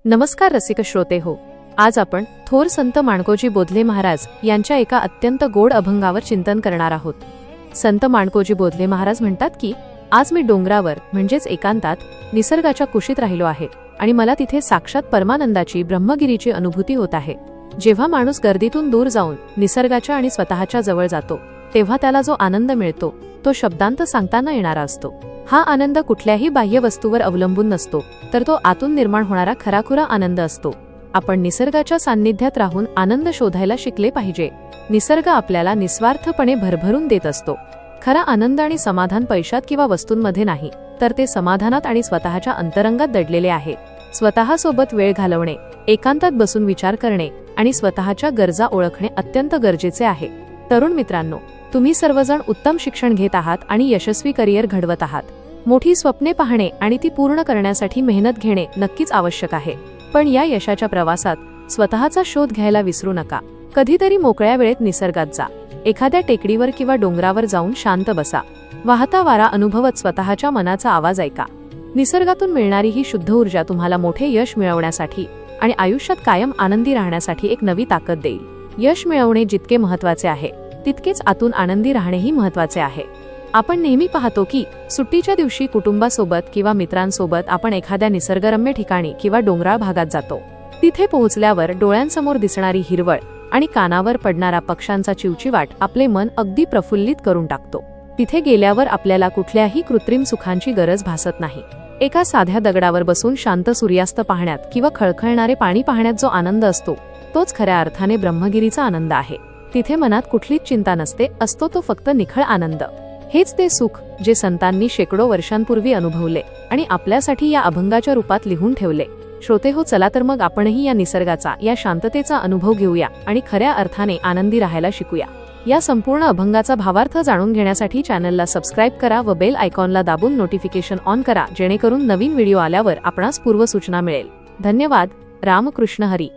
नमस्कार रसिक श्रोते हो, आज आपण थोर संत माणकोजी बोधले महाराज यांच्या एका अत्यंत गोड अभंगावर चिंतन करणार आहोत। संत माणकोजी बोधले महाराज म्हणतात की आज मी डोंगरावर म्हणजेच एकांतात निसर्गाच्या कुशीत राहिलो आहे आणि मला तिथे साक्षात परमानंदाची ब्रह्मगिरीची अनुभूती होत आहे। जेव्हा माणूस गर्दीतून दूर जाऊन निसर्गाच्या आणि स्वतःच्या जवळ जातो तेव्हा त्याला जो आनंद मिळतो तो शब्दांत सांगता न येणारा असतो। हा आनंद कुठल्याही बाह्य वस्तूवर अवलंबून नसतो, तर तो आतून निर्माण होणारा खराखुरा आनंद असतो। आपण निसर्गाच्या सान्निध्यात राहून आनंद शोधायला शिकले पाहिजे। निसर्ग आपल्याला निस्वार्थपणे भरभरून देत असतो। खरा आनंद आणि समाधान पैशात किंवा वस्तूंमध्ये नाही, तर ते समाधानात आणि स्वतःच्या अंतरंगात दडलेले आहे। स्वतःसोबत वेळ घालवणे, एकांतात बसून विचार करणे आणि स्वतःच्या गरजा ओळखणे अत्यंत गरजेचे आहे। तरुण मित्रांनो, तुम्ही सर्वजण उत्तम शिक्षण घेत आहात आणि यशस्वी करिअर घडवत आहात। मोठी स्वप्ने पाहणे आणि ती पूर्ण करण्यासाठी मेहनत घेणे नक्कीच आवश्यक आहे, पण या यशाच्या प्रवासात स्वतःचा शोध घ्यायला विसरू नका। कधीतरी मोकळ्या वेळेत निसर्गात जा, एखाद्या टेकडीवर किंवा डोंगरावर जाऊन शांत बसा। वाहता वारा अनुभवत स्वतःच्या मनाचा आवाज ऐका। निसर्गातून मिळणारी ही शुद्ध ऊर्जा तुम्हाला मोठे यश मिळवण्यासाठी आणि आयुष्यात कायम आनंदी राहण्यासाठी एक नवी ताकद देईल। यश मिळवणे जितके महत्त्वाचे आहे तितकेच आतून आनंदी राहणेही महत्त्वाचे आहे। आपण नेहमी पाहतो की सुट्टीच्या दिवशी कुटुंबासोबत किंवा मित्रांसोबत आपण एखाद्या निसर्गरम्य ठिकाणी किंवा डोंगराळ भागात जातो। तिथे पोहोचल्यावर डोळ्यांसमोर दिसणारी हिरवळ आणि कानावर पडणारा पक्ष्यांचा चिवचिवाट आपले मन अगदी प्रफुल्लित करून टाकतो। तिथे गेल्यावर आपल्याला कुठल्याही कृत्रिम सुखांची गरज भासत नाही। एका साध्या दगडावर बसून शांत सूर्यास्त पाहण्यात किंवा खळखळणारे पाणी पाहण्यात जो आनंद असतो तोच खऱ्या अर्थाने ब्रह्मगिरीचा आनंद आहे। तिथे मनात कुठलीच चिंता नसते, असतो तो फक्त निखळ आनंद। हेच ते सुख जे संतांनी शेकडो वर्षांपूर्वी अनुभवले आणि आपल्यासाठी या अभंगाच्या रूपात लिहून ठेवले। श्रोते हो, चला तर मग आपणही या निसर्गाचा, या शांततेचा अनुभव घेऊया आणि खऱ्या अर्थाने आनंदी राहायला शिकूया। या संपूर्ण अभंगाचा भावार्थ जाणून घेण्यासाठी चॅनलला सबस्क्राईब करा व बेल आयकॉनला दाबून नोटिफिकेशन ऑन करा, जेणेकरून नवीन व्हिडिओ आल्यावर आपणास पूर्वसूचना मिळेल। धन्यवाद। रामकृष्ण हरी।